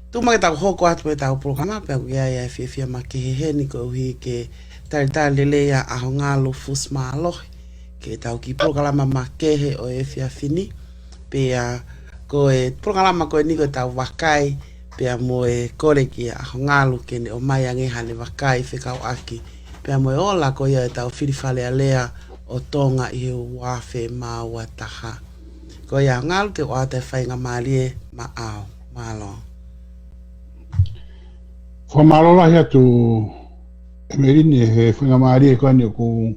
Tu mai tau hoko atu e tau programa pe au ia ia fia ma ke he ni ko hi ke tal lele ya a ngalo fus malo ke tau ki programa ma ke he o e fia fini pe a ko e programa ko ni ko tau wakai pe a mo e kore ki a ngalo ke ne o mai ange hane wakai fe kau aki pe a mo e ola ko ia e tau filifale alea o tonga i o wafe ma wataha ko ia ngalo te o ate whainga malie ma au malo. Whamalola tu emerini he whingamari e kani ku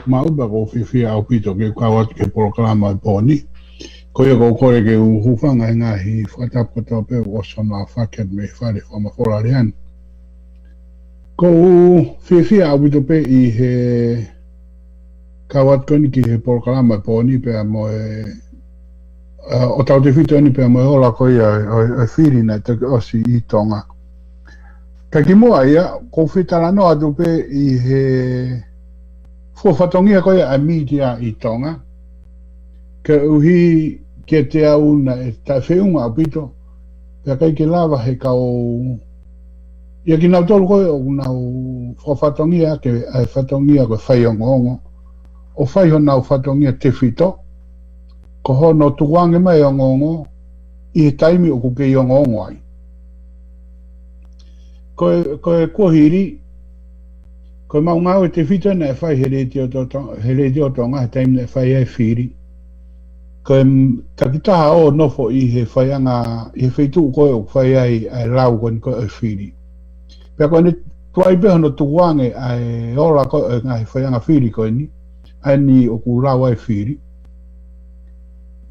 mauba ko whiwhia au pito ke kawat ke proklama poni. Ko ia ko kore ke uhufanga ngā hi whatapoto pe o sona whaket me whare whamawhora rean. Ko whiwhia au pito pe i he kawat koni ki he proklama poni pe a mo e o tau te whito ni pe a mo e hola ko ia o whiri na te osi i tonga. Ka ki mua ia, ko whitala no atu pe i he fuawhatongia koe a media i tonga. Ka uhi ke te au na e tai whiunga a pito. Pea kai ke lava he kau... Ia ki nau tolu koe o nau fuawhatongia ke a whatongia koe whaiongongo. O whaiho nau whatongia te whito. Ko hono tuwange mai o ngongo i he taimi o kuke i o ngongo ai. Koe kuahiri, koe mau ngau e te whita na e whai he reti o tonga he taimi na e whai e whiri. Koe takitaha o nofo i he whaianga, i he whitu koe o whai ai lau koe ni koe e whiri. Pea koe ne tuai peho no tuwange ai ola koe ngā he whaianga whiri koe ni, ai ni o ku lau ai whiri.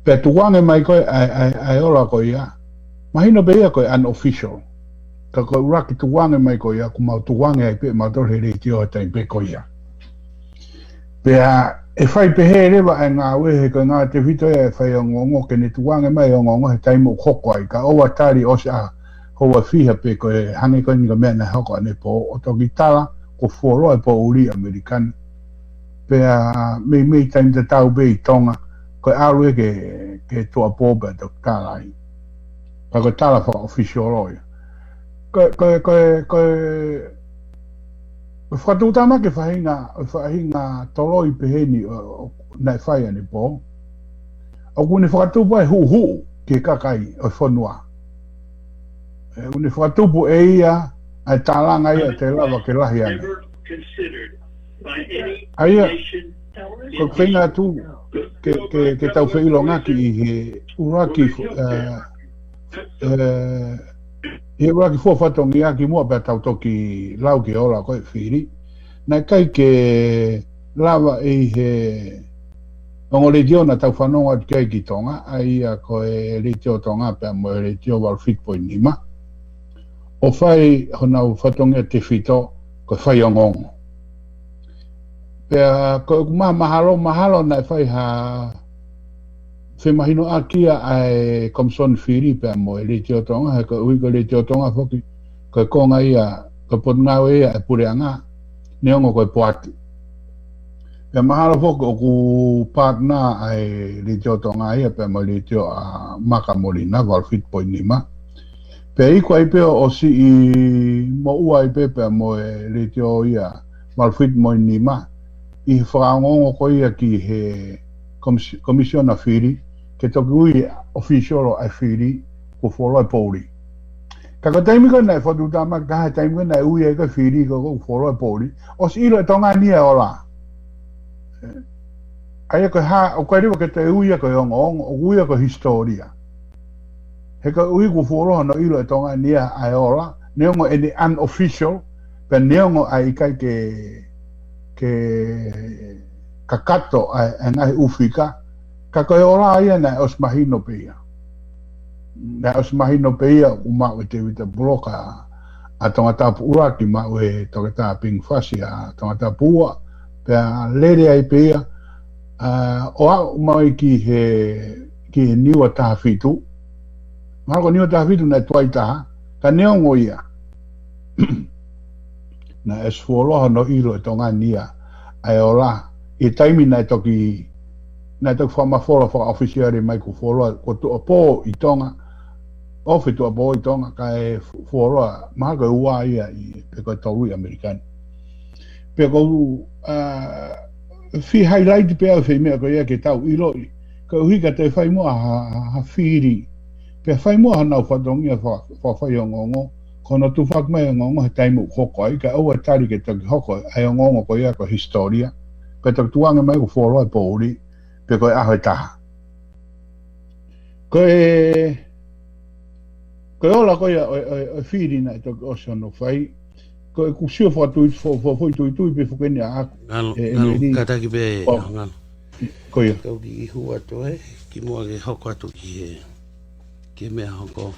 Pea tuwange mai koe ai ola koe ia, mahino pe ia koe unofficial. Ka koe uraki tuwange mai ko ia, ku mau tuwange ai pe mator he rei tio atai pe ko ia. Pea e whai pe he rewa ai ngā wehe ko ngā te whito e whai o ngongo ke ne tuwange mai o ngongo he taimu hoko ai, ka owa tari o se a hoa whiha pe ko e hange koe ni ka mea na hoko ane po o toki tala ko fuoroa po uri Amerikani. Pea mei taim te tau be i tonga, koe alu e ke tua pōpea toki tala ai. Pa koe tala wha official oia. Koe whakatutama ke whahinga toloi peheni nai whai ane po. O kune whakatupa e hu ke kakai o whanua. Kune whakatupu e ia ai tālanga ia te lava ke lahi ane. Aia, ko whainga tu ke tau whailongaki i he uraki he ura ki fuawhatongi a ki mua pia tau toki lau ki ola koe whiri. Nai kai ke lava i he ongo le tio na tau whanonga atu kai ki tonga, a ia koe le tio tonga pia mo le tio wal whitpoinima. O whai honau whatongi a te whito koe whai ongongo. Pia koe mahalo nai whai ha whemahino a kia ai komson whiri pia mo e le tio tonga, he ko ui ko le tio tonga whoki, koe konga ia, koe potngau ia e pureanga, neongo koe poati. Pia mahalo whoki o ku partner ai le tio tonga ia pia mo le tio a Makamolina, Valfit Poinima. Pia iko ai pia o si i mo ua ai pia mo e le tio ia Valfit Poinima, i whaangongo ko ia ki he komisiona whiri, ke toki ui official ai whiri ko wholoi pōri. Ka ka taimi ka nei whatutama, ka hai taimi ka nei ui e ka whiri ko wholoi pōri, o si ilo e tonga nia o la. Aia ko ha, o kai riwa ke te ui e ko ongo, o ui e ko historia. He ka ui ko wholoha no ilo e tonga nia ai o la, neongo e ni unofficial, pe neongo ai kai ke kakato ai ngai ufika, ka koe ora ia na os mahino peia. Na os mahino peia umau e te wita bloka a tongata pura ki mau e tongata ping fasi a tongata pua pea lere ai peia o a umau e ki he niwa taha fitu. Marako niwa taha fitu na tuai taha, ka neongo ia. Na es fuoloha no ilo e tonga nia ai ola. I taimi nai toki whamawhora wha officiari mai ko wholoa ko tu o pō i tonga ofi tua boy tonga kai foroa ma ko ua ia I pe ko tolu american pe ko fi highlight pe fe me ko ia ke tau ilo ko hika te fai mo ha firi pe fai mo na fa dongia fa ngongo kono tu fak mai ngongo he tai mo hoko ai ka o tari ke te hoko ai ngongo ko ia ko historia pe te tuanga mai ko foroa poli pe ko a hota ko ko ola ko ia firi na to oso no fai ko ku sio fo tu pe fo kenya a ngalo kata ki be ngalo ko ia ko ki hua to ki mo ke hoko to ki ke me hoko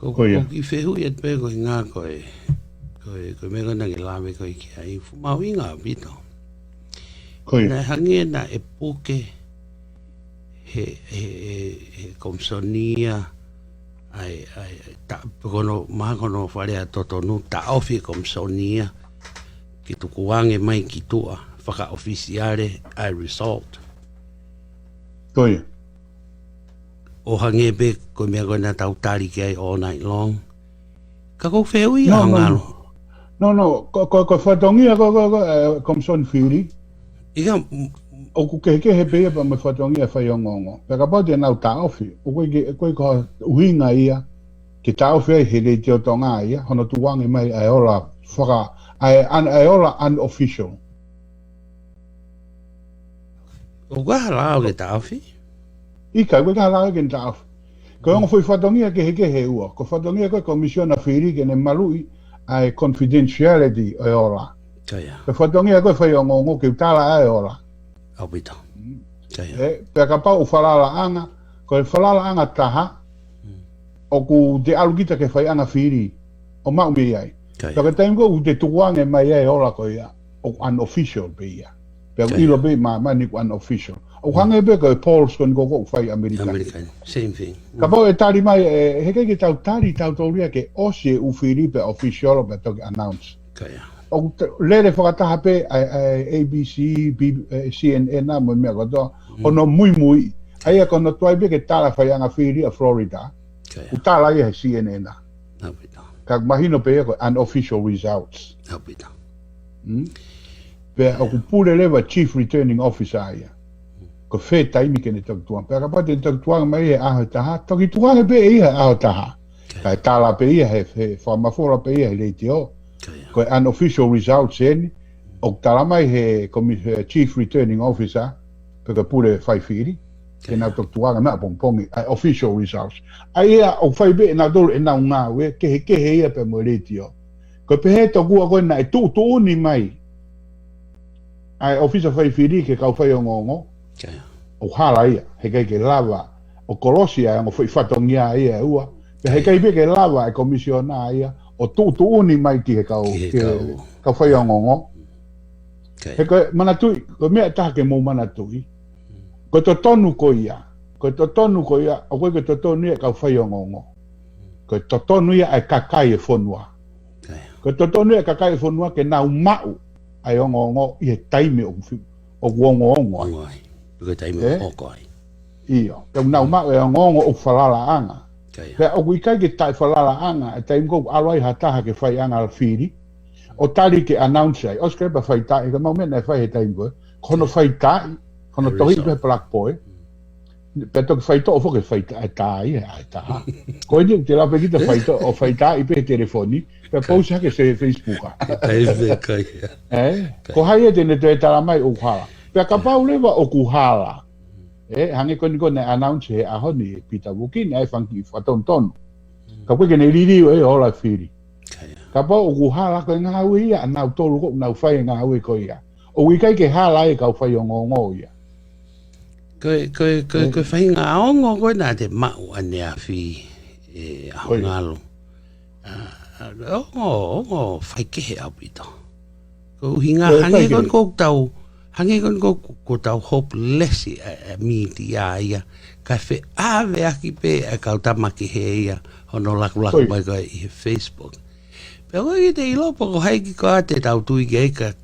ko ki fehu et pe ko nga ko me gana ke la me ko ki ai fu ma winga bito ko ia na hange na e puke he komsonia ai ta kono ma kono fare a toto nu ta ofi komsonia ki tu kuange mai ki tua faka oficiale ai result ko ia o hange be ko me gona tau tari ki ai all night long ka ko feu I ngalo no ko fatongia ko komson firi iga o ku ke he pe pa me fatongia fa ngongo pe ka pa de na ta ofi o ko uhinga ia ki ta ofi he le tio tonga ia hono tu wange mai ai ola faka ai ola unofficial o ga la o ke ta ofi Ika ko ka la ke ta ofi ko ngo foi fatongia ke he ua ko fatongia ko komisiona firi ke ne malui ai confidentiality ai ola kaya ko fatongia ko fa ngongo ke tala ai ola Albito. Kaya. Pe ka pa o falala anga, ko e falala anga taha, o ku te alugita ke fai anga firi, o mau me ai. Pe ka taimko u te tuwange mai ai ola ko ia, o unofficial pe ia. Pe ka ilo be ma ni ku unofficial. O hange be ko e polls kon ko fai American. Same thing. Ka pa e tari mai, he ke tau tari tau tauria ke ose u firi pe official pe to announce. Kaya. O lere whakataha pe ABC, CNN na mo mea koto, ono mui. Aia kono tuai be ke tala whaianga whiri a Florida, u tala ia he CNN na. Ka mahino pe eko unofficial results. Pe o ku pule lewa Chief Returning Officer ia. Ko whe taimi kene tak tuang. Pe ka pate tak tuang mai e aho taha, toki tuang pe ia aho taha. Ka tala pe ia he whamafora pe ia he leitio. Ko unofficial results en o talamai he Chief Returning Officer pe ka pure fai firi ke na tok tuanga na pongpongi official results ai o fai be na dol na nga we ke he pe moletio ko pe he to ku ko na tu ni mai ai official fai firi ke ka fai ngongo o hala ia he ke lava o kolosia ngo fai fatongia ia ua pe he ke be ke lava e komisiona ia o tu ni mai ki he ka fai ngongo he ko manatui ko me ta ke mo manatui ko to tonu ko ia o ko to tonu ia ka fai ngongo ko to tonu ia ai kakai e fonua ko to tonu ia kakai e fonua ke na mau ai ngongo i taime o ngongo ai ko taime o ko ai io ke na mau e ngongo o falala anga pe o kai ke tai falala anga e taim ko aloi hata ke fai anga al firi o tali ke announce ai os ke ba fai tai ke mau me fai taim ko kono fai tai kono tohi pe black boy pe to fai to fo ke fai tai ai ta ko ni te la pe ki te fai to o fai tai pe telefoni pe posa ke se Facebook ko hai te ne te tala mai o hala pe ka pa uleva o ku hala hange ko ne announce he aho ni Peter Bukin ai fanki faton ka ko ke ne lili e ola firi ka pa o hala ko nga wi ya na to lu ko na fai nga wi ko ya o wi kai ke hala e ka fai ngo ya ko fai nga ngo ko na te ma ane afi a ngalo o fai ke he apito ko hinga hange ko tau hange ko tau hopeless media ia ka fe ave aki pe ka tama ki he ia hono la mai ko i Facebook pero i te ilo po hai ki ko te tau tu i ka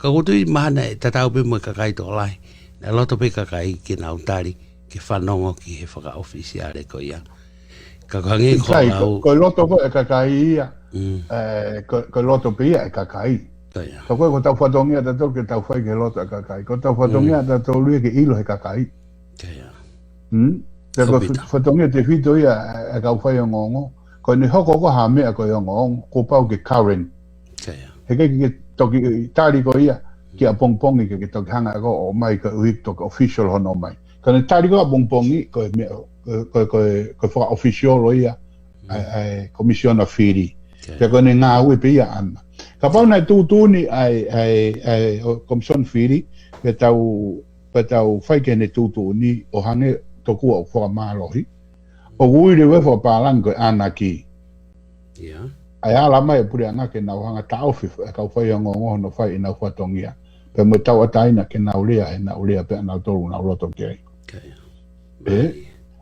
ko tu mana ta tau pe mo ka kai to lai na loto pe ka kai ki na utari ki whanongo ki he whaka oficiale ko ia Ka kangi ko lau. Ko loto ko e kakai ia. Ko loto pia e kakai. Ka koe ko tau whatongia ta tau ke tau whai ke loto e kakai. Ko tau whatongia ta tau lui ke ilo e kakai. Te ko whatongia te whito ia e kau whai o ngongo. Ko ni hoko ko ha mea ko i o ngongo. Ko pau ke Karen. He ke toki tari ko ia. Ki a pongpongi ke toki hanga ko o mai ka uik toki official hono mai. Ka ni tari ko a pongpongi ko e mea. Ko whaka official o ia. Komisiona whiri. Te ko ni ngā ui pe ia ana. Ka pau nai tūtūni ai komisiona whiri. Pe tau whaike ne tūtūni o hange toku o whaka mālohi. O uire we whaka pālang ko ana ki. Ai ala mai puri anga ke nau hanga tauwhi e kau whai o ngongo no whai i nau whatongia. Pe mo tau ataina ke nau lea e nau lea pe nau toru nau roto kei.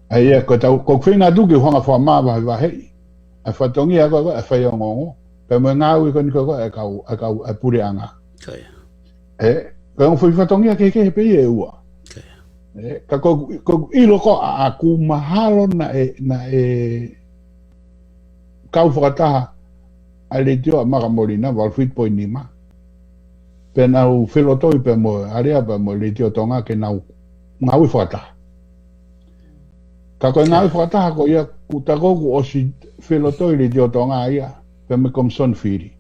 Ai e ko tau ko whinga duki hanga wha māwa wa hei. E whatongia ko e whai o ngongo. Pe mo ngāui ko niko e kau e puri anga. Ko ngu whatongia ke he pe e ua. Ka ko ilo ko a ku mahalo na e kau whakataha a le tio a makamorina wal whit poi nima. Pe nau whelotoi pe mo area pe mo le tio tonga ke nau ngaui whakataha. Ka koe ngaui whakataha ko ia kutakoku o si whelotoi le tio tonga ia pe me komson whiri.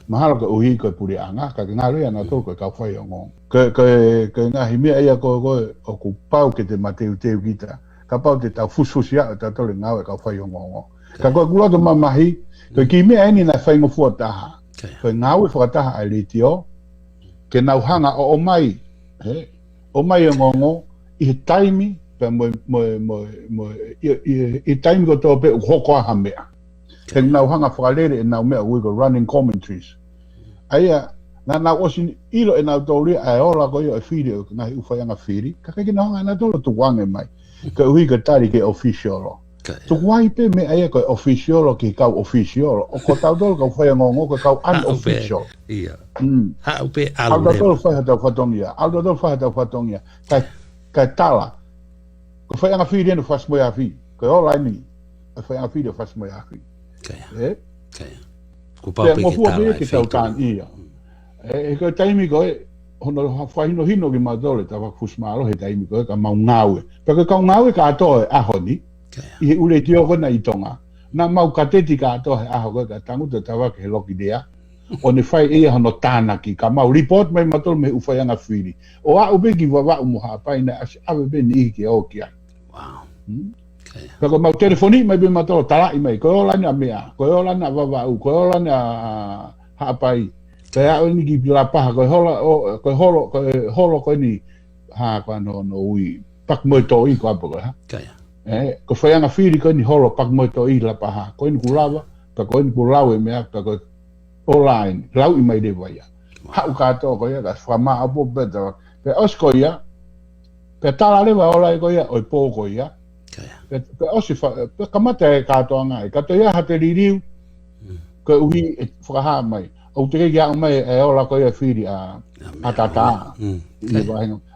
Mahalo ka uhi koe puri anga, ka ngā rea nā tō koe kau whai o ngong. Koe ngā himea ia koe o ku pau ke te mateu teu kita. Ka pau te tau fususi a ta tole ngāwe kau whai o ngongo. Ka koe kuloto mamahi, koe ki mea eni nai whai ngofua taha. Koe ngāwe whakataha ai litio, ke nau hanga o mai, o mai o ngongo, i he taimi, i taimi ko tō pe u hoko aha mea. Ke nau hanga whakalere e nau mea ui ko running commentaries. Aia, ngā nau osi ilo e nau tōri ai ola ko i whiri o ngahi uwhaianga whiri, ka kei nau hanga nau tōra tuwange mai. Ka ui ka tari ke officialo. Tuwai pe me aia ko officialo ki kau officialo. O ko tau tōra kau whaianga ngongo ka kau unofficial. Ia. Hau pe alu Aldo tōra whaihatau whatongia. Aldo tōra whaihatau whatongia. Kai tala. Ko whaianga whiri enu whasmoi a whi. Ko ola ni. Whaianga whiri o whasmoi a whi. Ko pau pe ke tala e tau tān ia. E koe taimi koe, hono whahino hino ki mautole ta wakusmaro he taimi koe ka mau ngāue. Paka kau ngāue ka atoa e ahoni, i he ule tio kona i tonga. Nā mau kateti ka atoa he aho koe ka tanguta ta wake he loki dea. O ne whai ea hono tānaki, ka mau report mai matolo me uwhaianga whiri. O a ubeki wawa umuha paina asi awe beni ihi ki au ki ai. Wow. Paka mau telefoni mai be matolo talai mai, koe ola ni a mea, koe ola ni a wawau, koe ola ni a haapai. Koe au ni ki pila paha, koe holo koe ni haa koe no ui, pak moi tō i koe apo koe ha. Koe whaianga whiri koe ni holo pak moi tō i la paha, koe ni kulawa, ka koe ni kulawe mea, ka koe online, lau i mai rewa ia. Hau kātoa koe ia, ka whamaa apo peta, pe os koe ia, pe tala rewa ola i koe ia, oi pō koe ia. Pe osi pe kamata e katoa ngai ka te ia hate ririu ko uhi e whakaha mai au te kei mai e ola ko ia whiri a tata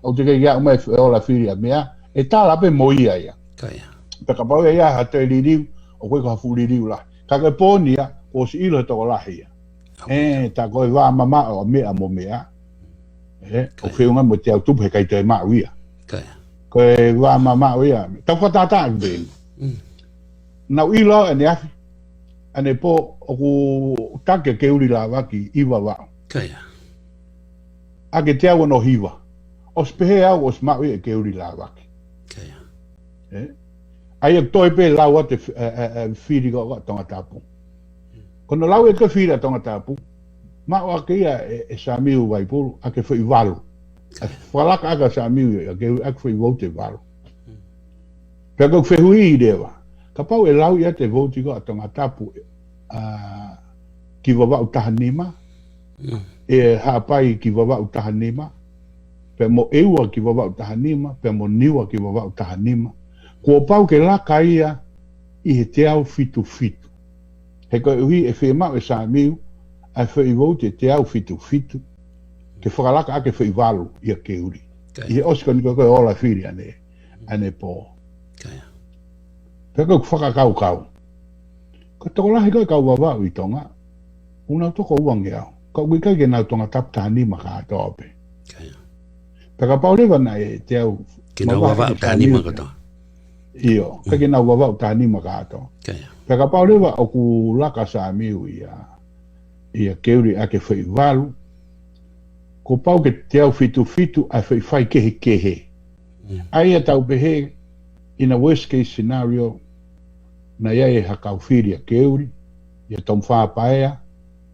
au te kei mai e ola whiri a mea e tala pe moia ia pe ka pau ia hate ririu o koe ka hafu ririu la ka ke pōnia o si ilo he toko lahi ia ta koe wā mama o mea mo mea o whiunga mo te au tupu he kai te mau ia koe wā mama o ia, tau whatata ang bēn. Nau ilo ane afi, ane po o ku take keuri la waki iwa wao. Ake te awa no hiwa, os pehe au os mau e keuri la waki. Ai e toi pe lau ate whiri ko tonga tapu. Kono lau e te whiri a tonga tapu, mau ake ia e samiu waipuru, ake whi walu. Whalaka aka sa miu ia, ke ak whi vote waro. Pea kau whehui i rewa. Ka pau e lau ia te vote ko a tonga tapu ki wawa utaha nima. E haapai ki wawa utaha nima. Pea mo eua ki wawa utaha nima. Pea mo niwa ki wawa utaha nima. Kua pau ke laka ia i he te au fitu fitu. He koe uhi e whemau e sa miu a whi vote te au fitu fitu. Ke whakalaka ake whaiwalu i a keuri. I he osiko ni koe ola whiri ane po. Pe ko whakakau. Ko toko lahi ko kau wawau I tonga. Una toko uangi au. Ko wika ke nau tonga taptani maka atoa pe. Pe ka paulewa na te au. Ke nau wawau tani maka toa. Iyo. Pe ke nau wawau tani maka atoa. Pe ka paulewa o ku laka sa miu ia keuri ake whai walu. Ko pau ke te au fitu a whai kehe. Aia tau pehe in a worst case scenario na ia hakau whiri a keuri ia tom whāpaea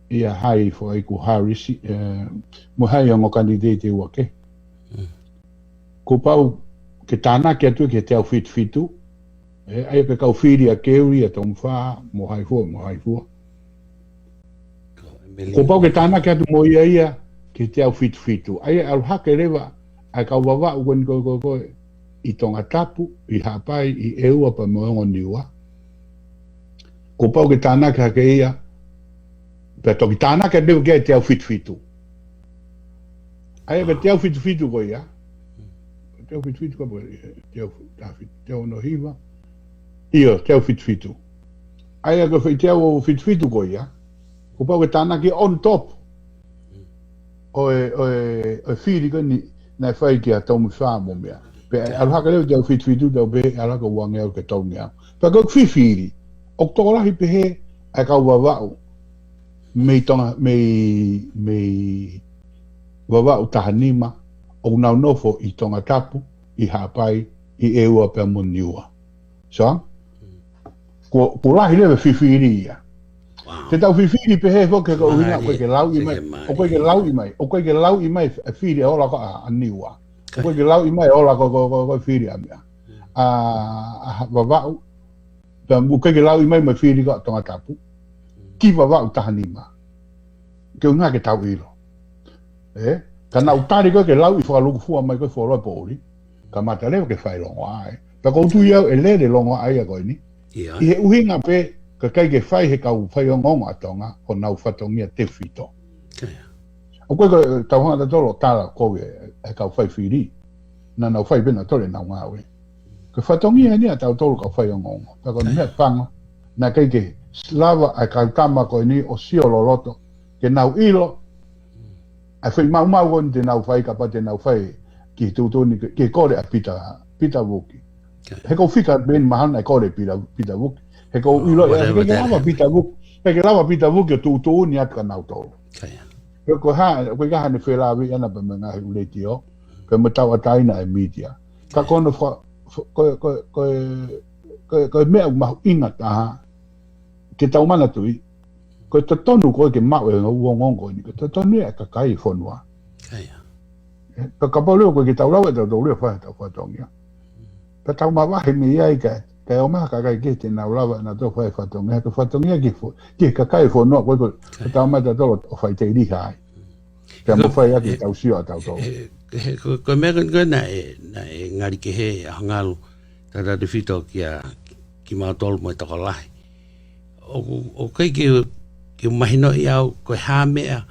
ia hai fo ai ku harisi mo hai o kandidate ua ke ko pau ke tāna ke atu ke te au fitu aia ke kau whiri a keuri a tom whā mo hai fua ko pau ke tāna ke atu mo ia ke te au fitu aia al hake rewa ai kau wawa uen ko I tonga tapu, I hapai, I eua pa moongo niua. Ko pau ke tānaka hake ia, pe toki tānaka dewa kia te au fitu. Aia ke te au fitu ko ia. Te au fitu ko te au no hiva. Ia, te au fitu. Aia ke te au fitu ko ia. Ko pau ke tānaka on top. Oe whiri ko ni, nai whai ki a taumu whāmo mea. Pe alhaka leo tau fitu tau pe alhaka wange au ke tau ngea. Pe kau whiwhiri, o toko lahi pe he ai kau wawau mei tonga, mei wawau tahanima o nau nofo I tonga tapu, I hapai, I eua pe moniua. So? Ko lahi leo whiwhiri ia. Te tau whiwhiri pe he whoke kau hina, koe ke lau I mai, o koe ke lau I mai, a whiri a ola ka a niua. Ko ke lau I mai ola ko whiri a mea. Wawau. Ko ke lau I mai whiri ko tonga tapu. Ki wawau tahanima. Ke unga ke tau ilo. Ka nau tari ko ke lau I whakaluku fua mai ko whoroi pōri. Ka mata leo ke whai longo ai. Ka koutu iau e lere longo ai a koe ni. I he uhinga pe ka kai ke whai he kau whai o ngonga tonga ko nau whatongia te whito. O koe ko tauhanga ta tolo tala koe e kau whai whiri. Na nau whai pena tole nau ngawe. Ko whatongi e nia tau tolo kau whai o ngongo. Ta ko mea panga. Na kei ke slava ai kau tama koe ni o sio loloto. Ke nau ilo. Ai whai mau kon te nau whai kapa te nau whai ki tūtoni ke kore a pita wuki. He kou whika ben mahana e kore pita wuki. He kou ilo e ke lava pita wuki. He ke lava pita wuki o tūtoni atka nau tolo. Ko ha ne whelawi ana pa mga he uleti o. Pe matau ataina e media. Ka kono ko mea mahu inga taha. Ke tau mana tui. Ko te tonu ko ke mau e uongongo ni. Ko te tonu e kakai whonua. Ka kapoleo ko ke tau lau e tau leo whae tau whatongia. Ka tau mawahe me iai ka. Ka o maha kakai ke te nau lawa na tau whae whatongia. Ka whatongia ki kakai whonua. Ko tau mai tau o whae te iriha ai. Ka mo whae ake tau sio a tau tau. Ko mea koe na e ngari ke he a hangalu tata te whito ki mautolu mo e toko lahi. O kai ke mahino I au koe hā mea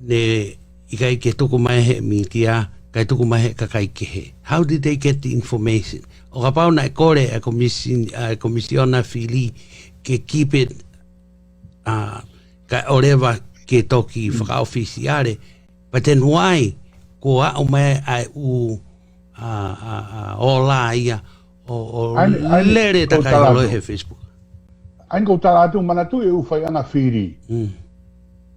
ne I kai ke tuku mai he mitia kai tuku mai he kakai ke he. How did they get the information? O ka pau na e kore a komisiona whili ke keep it ka oreva ke toki whakaofisiare. But then why? Ko au mai ai o la ia o lere ta kai holo he Facebook. Ain ko tala atu mana tu e ufai ana whiri.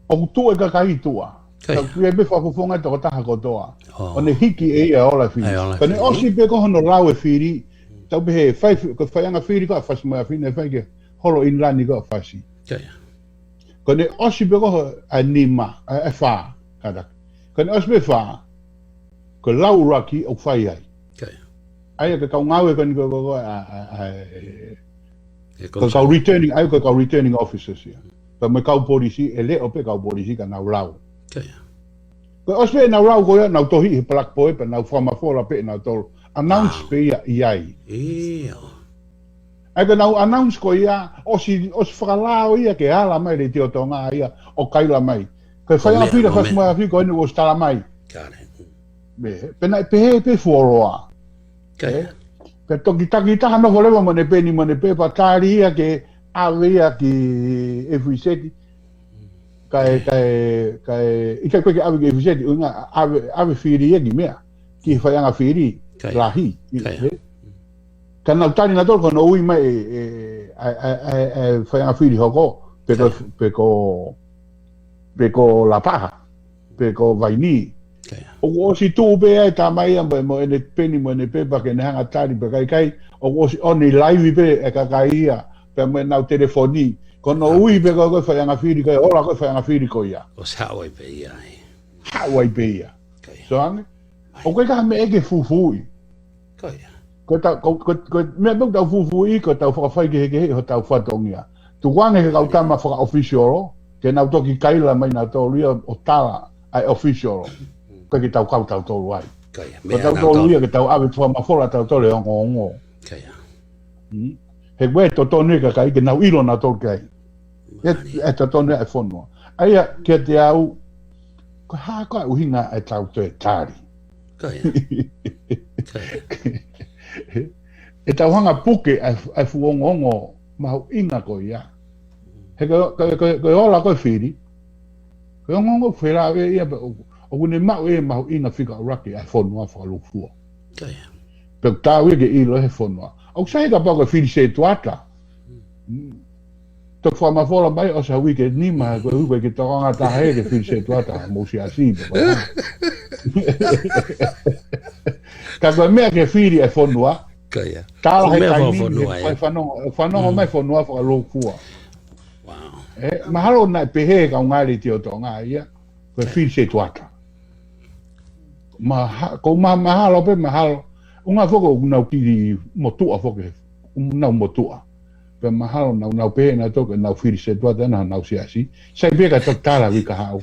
O tu e ka kai tua. Ka e be whakufonga toko taha kotoa. O ne hiki e ia ola whiri. Ka ne osi pe ko hono lau e whiri. Tau be he whai ana whiri ko a whasi mai a whiri. Ne whai ke holo in lani ko a whasi. Ka ne osi pe ko a nima, a wha. Ka ne osi pe wha. Ko lau raki o whai ai. Ai ka kau ngawe ka ni ko kau returning, ai ko kau returning officers ia. Pa me kau polisi, e le o pe kau polisi ka nau lau. Ko ospe nau lau ko ia, nau tohi he plak poe, pa nau whamafora pe nau tolo. Announce pe ia iai. Ai ka nau announce ko ia, osi whakalao ia ke ala mai le teo tonga ia, o kaila mai. Ko whai a whira whasmai a whira ko ene o stala mai. Pena pe fuoroa. Pe toki taki taha no volewa mone pe patari ia ke avea ki e fuiseti. Kai ika koe ke ave ke fuiseti unga ave whiri ia ki mea. Ki whaianga whiri lahi. Kana utani na tolko no ui mai whaianga whiri hoko peko la paha. Peko vaini. O si tu be ta mai mo ene peni mo ene pepa ke hanga tari pe kai o si oni live pe e ka kaia pe mo na telefoni kono ui pe ko fa nga firi kai ola ko fa nga firi ko ia o sa oi pe ia Hawaii pe ia so ane o ka me e ke fufu ko me mo ta fufu ko ta fa fa ke ho ta fa tongia tu wange ke ka ma fa official ke na to ki kai la mai na to ria o tala ai official que tau kau tau tolu ai. Ko tau tolu ia que tau ave tua mafola tau tole ongo. He we to tonu ka kai que nau ilo na tolu kai. E to tonu e fono. Ai ke te au ko ha ko uhinga e tau te tari. E tau hanga puke ai fu ongo mau inga ko ia. He ko ola ko firi. Ko ongo fera ia o kune mau e mau ina fika raki ai fonua fa lufua. Pe tau ke ilo he fonua. O sai ka pako fili se tuata. To fa ma fola mai o sa wike ni ma ko ube ke to nga ta he ke fili se tuata mo si asi. Ka ko me ke fili e fonua. Ta he ka ni fa no mai fonua fa lufua. Wow. Mahalo na pehe ka ngali ti o to nga ia. Ko fili se tuata. Ko mahalo pe mahalo unga foko una kiri motua foke una motua pe mahalo na una pe na to na firi se tua na na usiasi sai pe ka tala wika hau